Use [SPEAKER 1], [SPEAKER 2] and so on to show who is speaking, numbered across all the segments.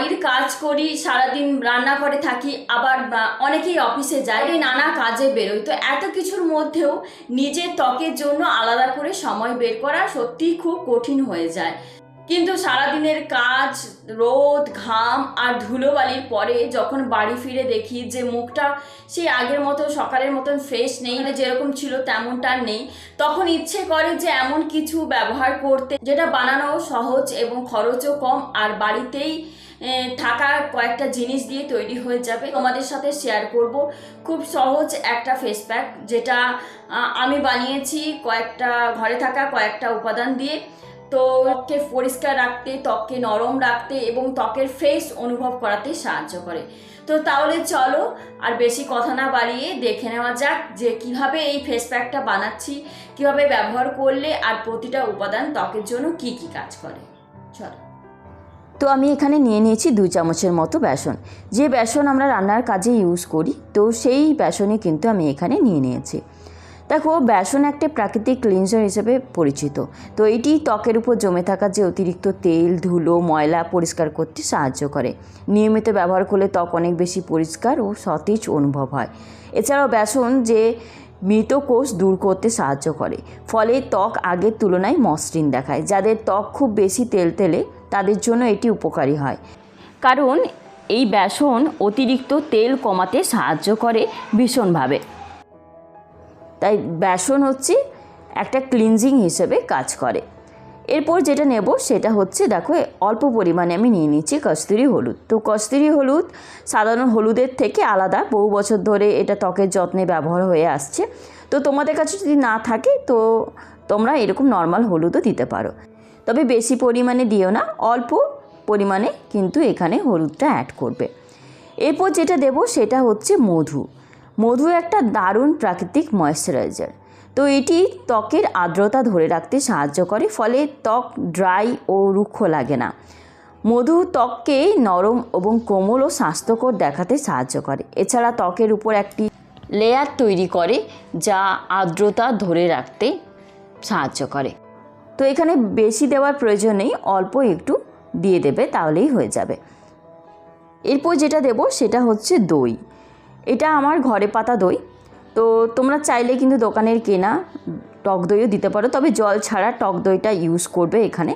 [SPEAKER 1] বাড়ির কাজ করি, সারাদিন রান্নাঘরে থাকি, আবার অনেকেই অফিসে যায়, নানা কাজে বেরোয়। তো এত কিছুর মধ্যেও নিজের ত্বকের জন্য আলাদা করে সময় বের করা সত্যিই খুব কঠিন হয়ে যায়। কিন্তু সারাদিনের কাজ, রোদ, ঘাম আর ধুলোবালির পরে যখন বাড়ি ফিরে দেখি যে মুখটা সেই আগের মতো সকালের মতন ফ্রেশ নেই, যেরকম ছিল তেমনটা নেই, তখন ইচ্ছে করে যে এমন কিছু ব্যবহার করতে যেটা বানানো সহজ এবং খরচও কম, আর বাড়িতেই থাকা কয়েকটা জিনিস দিয়ে তৈরি হয়ে যাবে। তোমাদের সাথে শেয়ার করব খুব সহজ একটা ফেস প্যাক, যেটা আমি বানিয়েছি ঘরে থাকা কয়েকটা উপাদান দিয়ে। তো ত্বককে পরিষ্কার রাখতে, ত্বককে নরম রাখতে এবং ত্বকের ফ্রেশ অনুভব করাতে সাহায্য করে। তো তাহলে চলো আর বেশি কথা না বাড়িয়ে দেখে নেওয়া যাক যে কিভাবে এই ফেস প্যাকটা বানাচ্ছি, কিভাবে ব্যবহার করলে আর প্রতিটা উপাদান ত্বকের জন্য কি কি কাজ করে। চলো।
[SPEAKER 2] তো আমি এখানে নিয়ে নিয়েছি 2 চামচের মতো বেসন। যে বেসন আমরা রান্নার কাজে ইউজ করি, তো সেই বেসনই কিন্তু আমি এখানে নিয়ে নিয়েছি। দেখো, বেসন একটা প্রাকৃতিক ক্লিনজার হিসেবে পরিচিত। তো এটি ত্বকের উপর জমে থাকা যে অতিরিক্ত তেল, ধুলো, ময়লা পরিষ্কার করতে সাহায্য করে। নিয়মিত ব্যবহার করলে ত্বক অনেক বেশি পরিষ্কার ও সতেজ অনুভব হয়। এছাড়াও বেসন যে মৃত কোষ দূর করতে সাহায্য করে, ফলে ত্বক আগের তুলনায় মসৃণ দেখায়। যাদের ত্বক খুব বেশি তেলতেলে তাদের জন্য এটি উপকারী হয়, কারণ এই বেসন অতিরিক্ত তেল কমাতে সাহায্য করে ভীষণভাবে। তাই বেসন হচ্ছে একটা ক্লিনজিং হিসেবে কাজ করে। এরপর যেটা নেব সেটা হচ্ছে, দেখো, অল্প পরিমাণে আমি নিয়ে নিচ্ছি কস্তুরি হলুদ। তো কস্তুরি হলুদ সাধারণ হলুদের থেকে আলাদা, বহু বছর ধরে এটা ত্বকের যত্নে ব্যবহার হয়ে আসছে। তো তোমাদের কাছে যদি না থাকে তো তোমরা এরকম নর্মাল হলুদও দিতে পারো, তবে বেশি পরিমাণে দিও না, অল্প পরিমাণে কিন্তু এখানে হলুদটা অ্যাড করবে। এরপর যেটা দেব সেটা হচ্ছে মধু। মধু একটা দারুণ প্রাকৃতিক ময়েশ্চারাইজার। তো এটি ত্বকের আর্দ্রতা ধরে রাখতে সাহায্য করে, ফলে ত্বক ড্রাই ও রুক্ষ লাগে না। মধু ত্বককে নরম এবং কোমল ও স্বাস্থ্যকর দেখাতে সাহায্য করে। এছাড়া ত্বকের উপর একটি লেয়ার তৈরি করে যা আর্দ্রতা ধরে রাখতে সাহায্য করে। তো এখানে বেশি দেওয়ার প্রয়োজন নেই, অল্প একটু দিয়ে দেবে, তাহলেই হয়ে যাবে। এরপর যেটা দেব সেটা হচ্ছে দই। এটা আমার ঘরে পাতা দই। তো তোমরা চাইলে কিন্তু দোকানের কেনা টক দইও দিতে পারো, তবে জল ছাড়া টক দইটা ইউজ করবে এখানে।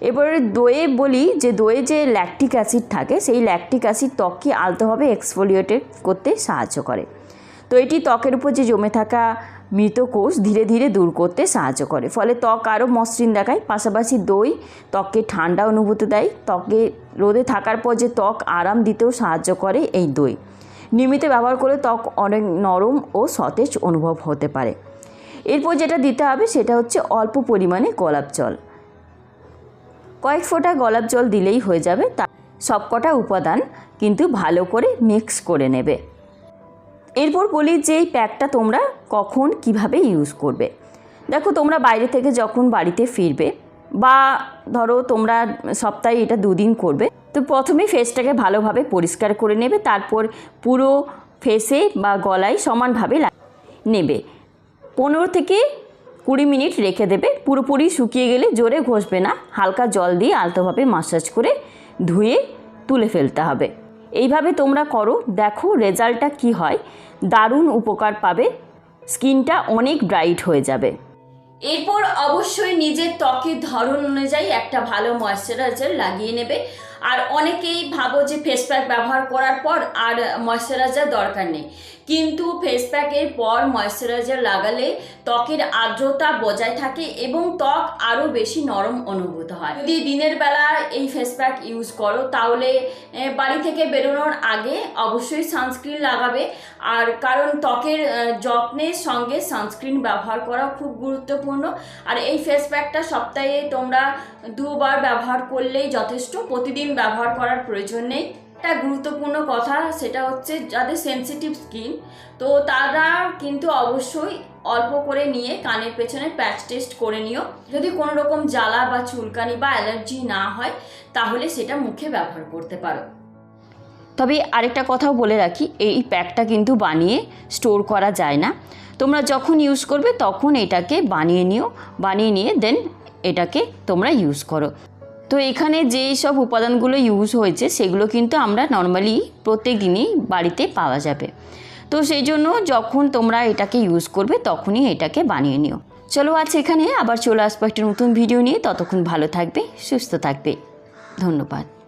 [SPEAKER 2] এবারে দইয়ে বলি যে দইয়ে যে ল্যাকটিক অ্যাসিড থাকে, সেই ল্যাকটিক অ্যাসিড ত্বককে আলতোভাবে এক্সফোলিয়েটেড করতে সাহায্য করে। তো এটি ত্বকের উপর যে জমে থাকা মৃত কোষ ধীরে ধীরে দূর করতে সাহায্য করে, ফলে ত্বক আরও মসৃণ দেখায়। পাশাপাশি দই ত্বককে ঠান্ডা অনুভূতি দেয়। ত্বকে রোদে থাকার পর যে ত্বক আরাম দিতেও সাহায্য করে এই দই। নিয়মিত ব্যবহার করলে ত্বক অনেক নরম ও সতেজ অনুভব হতে পারে। এরপর যেটা দিতে হবে সেটা হচ্ছে অল্প পরিমাণে গোলাপ জল। কয়েক ফোঁটা গোলাপ জল দিলেই হয়ে যাবে। তা সবকটা উপাদান কিন্তু ভালো করে মিক্স করে নেবে। এরপর বলি যে এই প্যাকটা তোমরা কখন কিভাবে ইউজ করবে। দেখো, তোমরা বাইরে থেকে যখন বাড়িতে ফিরবে, বা ধরো তোমরা সপ্তাহে এটা 2 দিন করবে, তো প্রথমে ফেসটাকে ভালোভাবে পরিষ্কার করে নেবে। তারপর পুরো ফেসে বা গলায় সমানভাবে নেবে। 15 থেকে 20 মিনিট রেখে দেবে। পুরোপুরি শুকিয়ে গেলে জোরে ঘষবে না, হালকা জল দিয়ে আলতোভাবে মাসাজ করে ধুয়ে তুলে ফেলতে হবে। এইভাবে তোমরা করো, দেখো রেজাল্টটা কি হয়। দারুণ উপকার পাবে, স্কিনটা অনেক ব্রাইট হয়ে যাবে।
[SPEAKER 1] এরপর অবশ্যই নিজের ত্বকের ধরন অনুযায়ী একটা ভালো ময়েশ্চারাইজার লাগিয়ে নেবে। আর অনেকেই ভাবো যে ফেস প্যাক ব্যবহার করার পর আর ময়েশ্চারাইজার দরকার নেই, কিন্তু ফেস প্যাকের পর ময়েশ্চারাইজার লাগালে ত্বকের আর্দ্রতা বজায় থাকে এবং ত্বক আরও বেশি নরম অনুভূত হয়। যদি দিনের বেলা এই ফেস প্যাক ইউজ করো তাহলে বাড়ি থেকে বেরোনোর আগে অবশ্যই সানস্ক্রিন লাগাবে। আর কারণ ত্বকের যত্নের সঙ্গে সানস্ক্রিন ব্যবহার করা খুব গুরুত্বপূর্ণ। আর এই ফেস প্যাকটা সপ্তাহে তোমরা 2 বার ব্যবহার করলেই যথেষ্ট, প্রতিদিন ব্যবহার করার প্রয়োজন নেই। একটা গুরুত্বপূর্ণ কথা সেটা হচ্ছে যাদের সেনসিটিভ স্কিন, তো তারা কিন্তু অবশ্যই অল্প করে নিয়ে কানের পেছনে প্যাচ টেস্ট করে নিও। যদি কোনো রকম জ্বালা বা চুলকানি বা অ্যালার্জি না হয় তাহলে সেটা মুখে ব্যবহার করতে পারো।
[SPEAKER 2] তবে আরেকটা কথাও বলে রাখি, এই প্যাকটা কিন্তু বানিয়ে স্টোর করা যায় না। তোমরা যখন ইউজ করবে তখন এটাকে বানিয়ে নিয়ে দেন এটাকে তোমরা ইউজ করো। তো এখানে যেই সব উপাদানগুলো ইউজ হয়েছে সেগুলো কিন্তু আমরা নর্মালি প্রত্যেক দিনই বাড়িতে পাওয়া যাবে। তো সেই জন্য যখন তোমরা এটাকে ইউজ করবে তখনই এটাকে বানিয়ে নিও। চলো আজ এখানে আবার চলে আসবো একটা নতুন ভিডিও নিয়ে। ততক্ষণ ভালো থাকবে, সুস্থ থাকবে। ধন্যবাদ।